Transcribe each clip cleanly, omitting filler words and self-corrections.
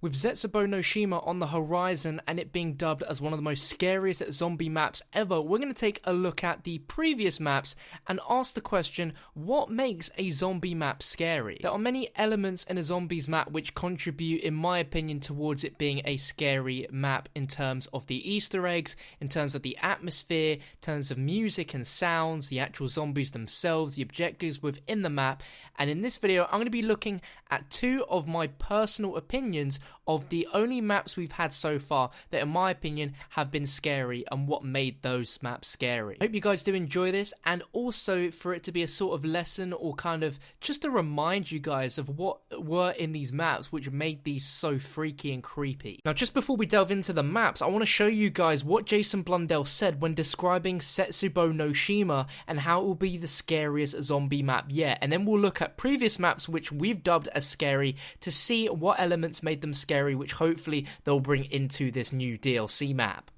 With ZETSUBOU no Shima on the horizon and it being dubbed as one of the most scariest zombie maps ever, we're going to take a look at the previous maps and ask the question, what makes a zombie map scary? There are many elements in a zombies map which contribute, in my opinion, towards it being a scary map in terms of the Easter eggs, in terms of the atmosphere, in terms of music and sounds, the actual zombies themselves, the objectives within the map. And in this video, I'm going to be looking at two of my personal opinions of the only maps we've had so far that, in my opinion, have been scary and what made those maps scary. I hope you guys do enjoy this, and also for it to be a sort of lesson or kind of just to remind you guys of what were in these maps which made these so freaky and creepy. Now, just before we delve into the maps, I want to show you guys what Jason Blundell said when describing ZETSUBOU no Shima and how it will be the scariest zombie map yet, and then we'll look at previous maps which we've dubbed as scary to see what elements made them scary, which hopefully they'll bring into this new DLC map.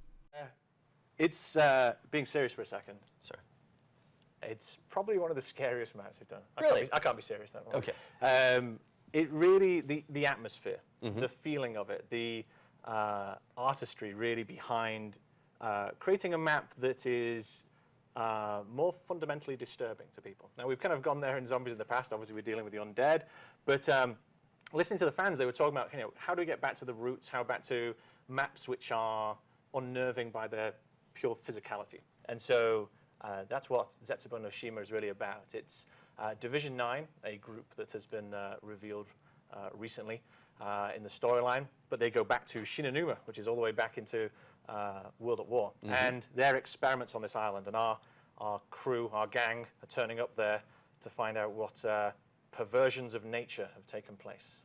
It's being serious for a second. Sorry. It's probably one of the scariest maps we've done. Really? I can't be serious that long. Okay. It really, the atmosphere, the feeling of it, the artistry really behind creating a map that is more fundamentally disturbing to people. Now, we've kind of gone there in zombies in the past. Obviously, we're dealing with the undead, but listening to the fans, they were talking about, how do we get back to the roots, how back to maps which are unnerving by their pure physicality. And so that's what ZETSUBOU no Shima is really about. It's Division 9, a group that has been revealed recently in the storyline, but they go back to Shinonuma, which is all the way back into World at War. And their experiments on this island, and our crew, our gang, are turning up there to find out what perversions of nature have taken place.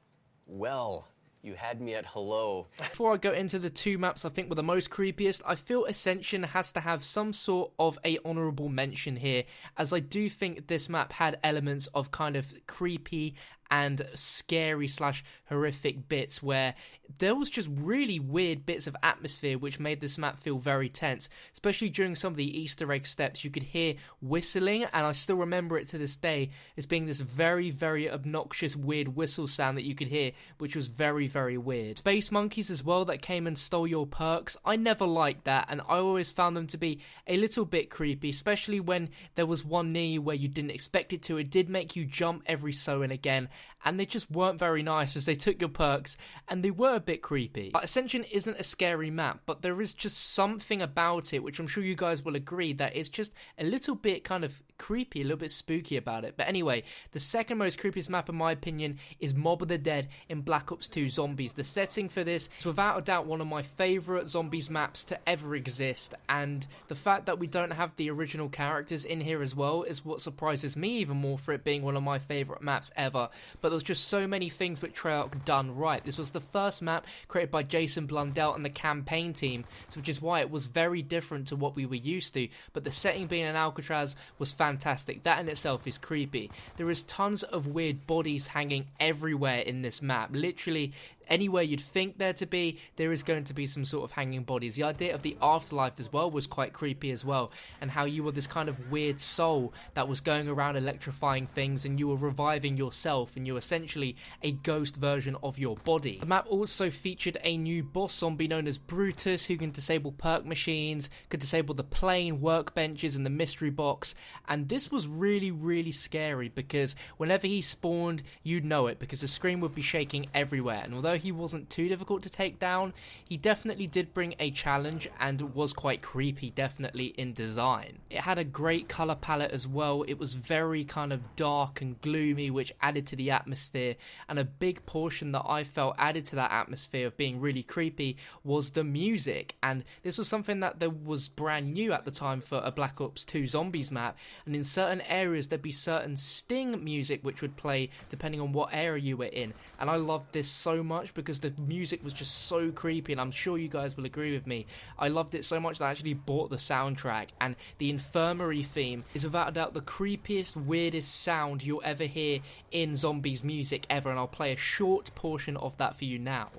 Well, you had me at hello. Before I go into the two maps I think were the most creepiest, I feel Ascension has to have some sort of a honourable mention here, as I do think this map had elements of kind of creepy and scary / horrific bits where there was just really weird bits of atmosphere which made this map feel very tense, especially during some of the Easter egg steps. You could hear whistling, and I still remember it to this day as being this very, very obnoxious weird whistle sound that you could hear, which was very, very weird. Space monkeys as well that came and stole your perks, I never liked that, and I always found them to be a little bit creepy, especially when there was one near you where you didn't expect it to. It did make you jump every so and again, and they just weren't very nice as they took your perks, and they were a bit creepy. But Ascension isn't a scary map, but there is just something about it, which I'm sure you guys will agree, that it's just a little bit kind of creepy, a little bit spooky about it. But anyway, the second most creepiest map in my opinion is Mob of the Dead in Black Ops 2 Zombies. The setting for this is without a doubt one of my favourite zombies maps to ever exist, and the fact that we don't have the original characters in here as well is what surprises me even more for it being one of my favourite maps ever. But there's just so many things with Treyarch done right. This was the first map created by Jason Blundell and the campaign team, so which is why it was very different to what we were used to, but the setting being in Alcatraz was fantastic. That in itself is creepy. There is tons of weird bodies hanging everywhere in this map. Literally anywhere you'd think there to be, there is going to be some sort of hanging bodies. The idea of the afterlife as well was quite creepy as well, and how you were this kind of weird soul that was going around electrifying things, and you were reviving yourself, and you were essentially a ghost version of your body. The map also featured a new boss zombie known as Brutus, who can disable perk machines, could disable the plane, workbenches, and the mystery box, and this was really, really scary because whenever he spawned, you'd know it, because the screen would be shaking everywhere. And although he wasn't too difficult to take down, he definitely did bring a challenge and was quite creepy, definitely in design. It had a great colour palette as well. It was very kind of dark and gloomy, which added to the atmosphere, and a big portion that I felt added to that atmosphere of being really creepy was the music, and this was something that was brand new at the time for a Black Ops 2 Zombies map, and in certain areas there'd be certain sting music which would play depending on what area you were in, and I loved this so much because the music was just so creepy, and I'm sure you guys will agree with me. I loved it so much that I actually bought the soundtrack, and the infirmary theme is without a doubt the creepiest, weirdest sound you'll ever hear in Zombies music ever, and I'll play a short portion of that for you now.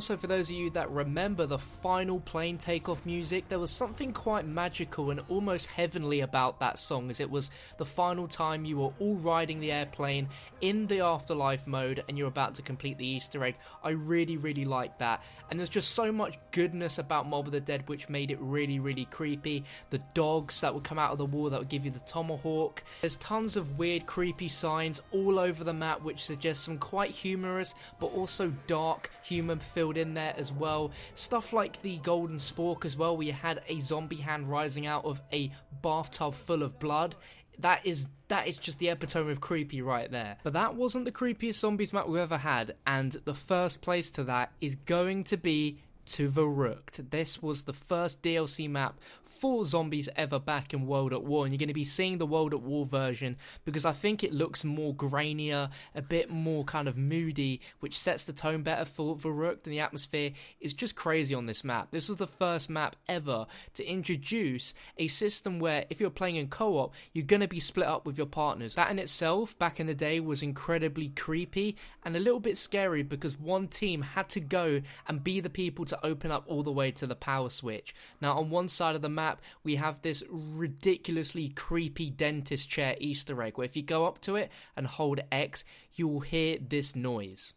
also for those of you that remember the final plane takeoff music, there was something quite magical and almost heavenly about that song, as it was the final time you were all riding the airplane in the afterlife mode and you're about to complete the Easter egg. I really like that, and there's just so much goodness about Mob of the Dead which made it really creepy. The dogs that would come out of the wall that would give you the tomahawk. There's tons of weird creepy signs all over the map which suggest some quite humorous but also dark humor filled in there as well. Stuff like the golden spork as well, where you had a zombie hand rising out of a bathtub full of blood. That is just the epitome of creepy right there. But that wasn't the creepiest zombies map we've ever had, and the first place to that is going to be to Verruckt. This was the first DLC map for zombies ever back in World at War, and you're going to be seeing the World at War version because I think it looks more grainier, a bit more kind of moody, which sets the tone better for Verruckt, and the atmosphere is just crazy on this map. This was the first map ever to introduce a system where if you're playing in co-op, you're going to be split up with your partners. That in itself, back in the day, was incredibly creepy and a little bit scary because one team had to go and be the people to open up all the way to the power switch. Now on one side of the map we have this ridiculously creepy dentist chair Easter egg where if you go up to it and hold X you will hear this noise.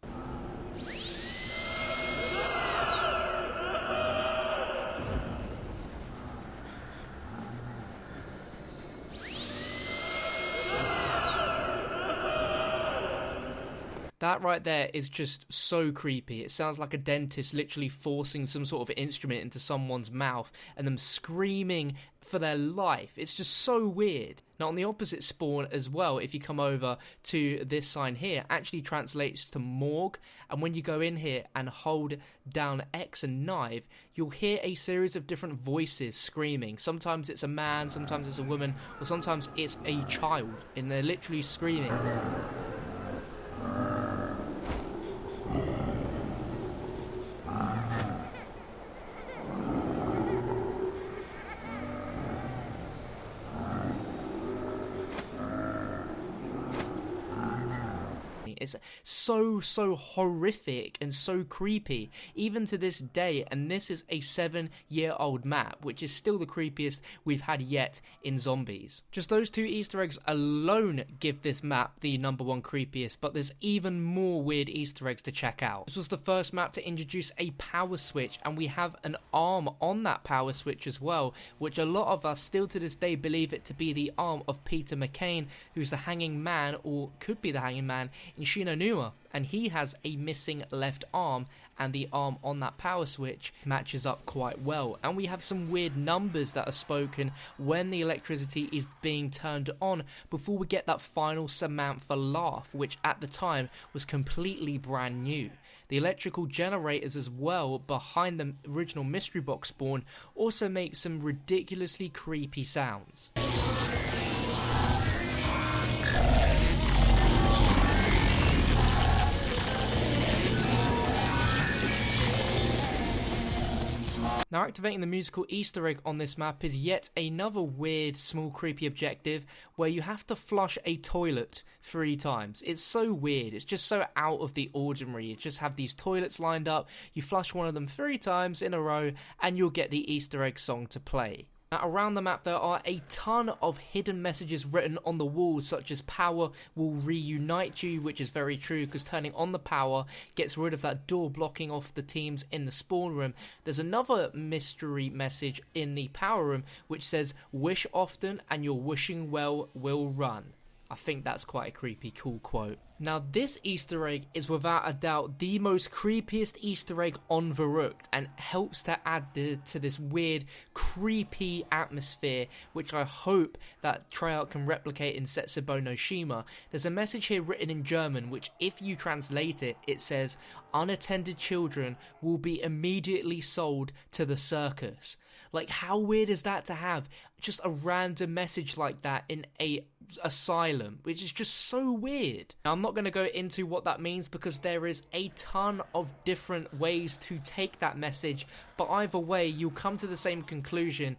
That right there is just so creepy. It sounds like a dentist literally forcing some sort of instrument into someone's mouth and them screaming for their life. It's just so weird. Now on the opposite spawn as well, if you come over to this sign here, actually translates to morgue, and when you go in here and hold down X and knife, you'll hear a series of different voices screaming. Sometimes it's a man, sometimes it's a woman, or sometimes it's a child, and they're literally screaming. It's so horrific and so creepy, even to this day, and this is a 7-year-old map, which is still the creepiest we've had yet in zombies. Just those two Easter eggs alone give this map the #1 creepiest, but there's even more weird Easter eggs to check out. This was the first map to introduce a power switch, and we have an arm on that power switch as well, which a lot of us still to this day believe it to be the arm of Peter McCain, who's the hanging man, or could be the hanging man, in Shinonuma, and he has a missing left arm, and the arm on that power switch matches up quite well. And we have some weird numbers that are spoken when the electricity is being turned on before we get that final Samantha laugh, which at the time was completely brand new. The electrical generators as well behind the original mystery box spawn also make some ridiculously creepy sounds. Now activating the musical Easter egg on this map is yet another weird, small, creepy objective where you have to flush a toilet 3 times. It's so weird, it's just so out of the ordinary. You just have these toilets lined up, you flush one of them 3 times in a row and you'll get the Easter egg song to play. Now, around the map there are a ton of hidden messages written on the walls, such as power will reunite you, which is very true because turning on the power gets rid of that door blocking off the teams in the spawn room. There's another mystery message in the power room which says wish often and your wishing well will run. I think that's quite a creepy, cool quote. Now this Easter egg is without a doubt the most creepiest Easter egg on Verruckt and helps to add to this weird, creepy atmosphere, which I hope that Treyarch can replicate in ZETSUBOU no Shima. There's a message here written in German, which if you translate it, it says, unattended children will be immediately sold to the circus. Like, how weird is that to have just a random message like that in a asylum, which is just so weird. Now, I'm not going to go into what that means because there is a ton of different ways to take that message, but either way, you'll come to the same conclusion.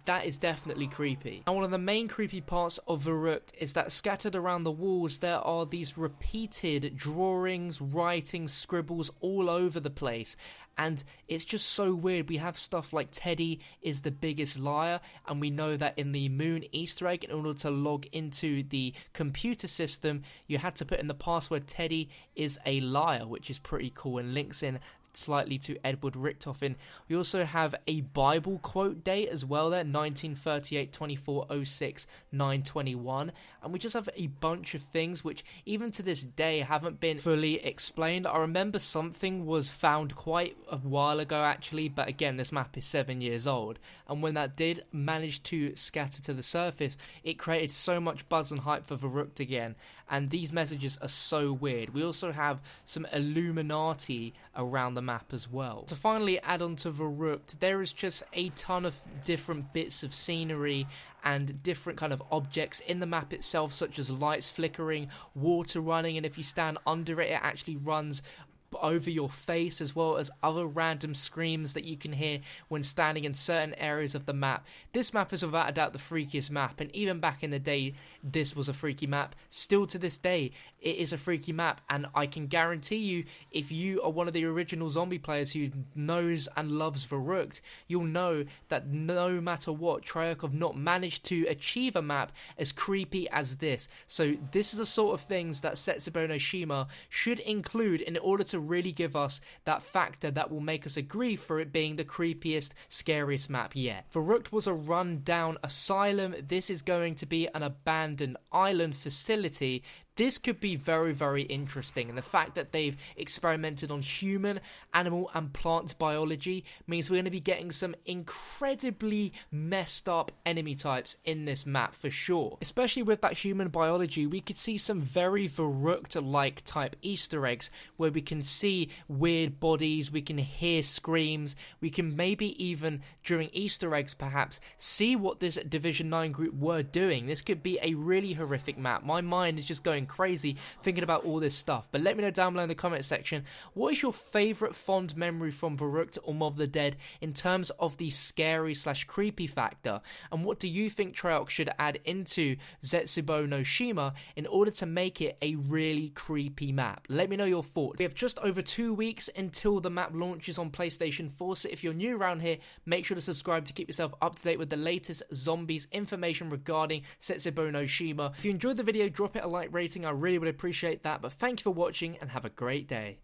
That is definitely creepy. And one of the main creepy parts of Verruckt is that scattered around the walls there are these repeated drawings, writings, scribbles all over the place. and it's just so weird. We have stuff like Teddy is the biggest liar, and we know that in the Moon Easter egg, in order to log into the computer system, you had to put in the password Teddy is a liar, which is pretty cool and links in slightly to Edward Richtofen. We also have a Bible quote date as well there, 1938, 2406, 921, and we just have a bunch of things which even to this day haven't been fully explained. I remember something was found quite a while ago actually, but again, this map is 7 years old, and when that did manage to scatter to the surface, it created so much buzz and hype for Verruckt again, and these messages are so weird. We also have some Illuminati around the map as well. To finally add on to Verruckt, there is just a ton of different bits of scenery and different kind of objects in the map itself, such as lights flickering, water running, and if you stand under it, it actually runs over your face, as well as other random screams that you can hear when standing in certain areas of the map. This map is without a doubt the freakiest map, and even back in the day this was a freaky map. Still to this day it is a freaky map, and I can guarantee you, if you are one of the original zombie players who knows and loves Verruckt, you'll know that no matter what, Treyarch have not managed to achieve a map as creepy as this. So this is the sort of things that ZETSUBOU no Shima should include in order to really give us that factor that will make us agree for it being the creepiest, scariest map yet. Verruckt was a run-down asylum. This is going to be an abandoned island facility. This could be very, very interesting, and the fact that they've experimented on human, animal and plant biology means we're going to be getting some incredibly messed up enemy types in this map for sure. Especially with that human biology, we could see some very Verruckt-like type Easter eggs where we can see weird bodies, we can hear screams, we can maybe even, during Easter eggs perhaps, see what this Division 9 group were doing. This could be a really horrific map. My mind is just going crazy thinking about all this stuff. But let me know down below in the comment section, what is your favourite fond memory from Verruckt or Mob of the Dead in terms of the scary / creepy factor, and what do you think Treyarch should add into ZETSUBOU no Shima in order to make it a really creepy map? Let me know your thoughts. We have just over 2 weeks until the map launches on PlayStation 4, so if you're new around here, make sure to subscribe to keep yourself up to date with the latest zombies information regarding ZETSUBOU no Shima. If you enjoyed the video, drop it a like rating, I really would appreciate that. But thank you for watching and have a great day.